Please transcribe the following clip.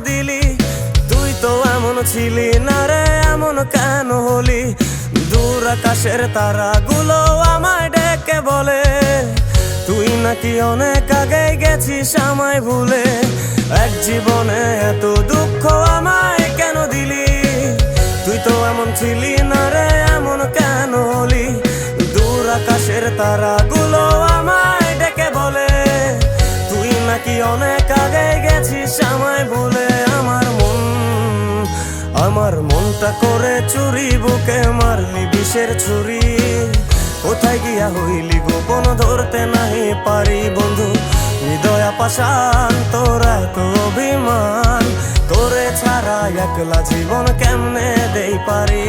দিলি? তুই তো এমন ছিলি না রে, এমন কেন হলি? দূর আকাশের তারাগুলো আমায় ডেকে বলে তুই নাকি অনেক আগে গেছিস আমায় ভুলে। এক জীবনে এত দুঃখ আমায় কেন দিলি? তুই তো এমন ছিলি না রে, এমন কেন হলি? দূর আকাশের তারাগুলো আমায় ডেকে বলে তুই নাকি অনেক আগে গেছিস আমায় ভুলে। আমার মনটা করে চুরি, বুকে মারলি বিষের ছুরি। কোথায় গিয়া হইলি গোপন, ধরতে নাহি পারি বন্ধু। হৃদয় পাষাণ তোর এত অভিমান, তোরে ছাড়া একলা জীবন কেমনে দেই পারি?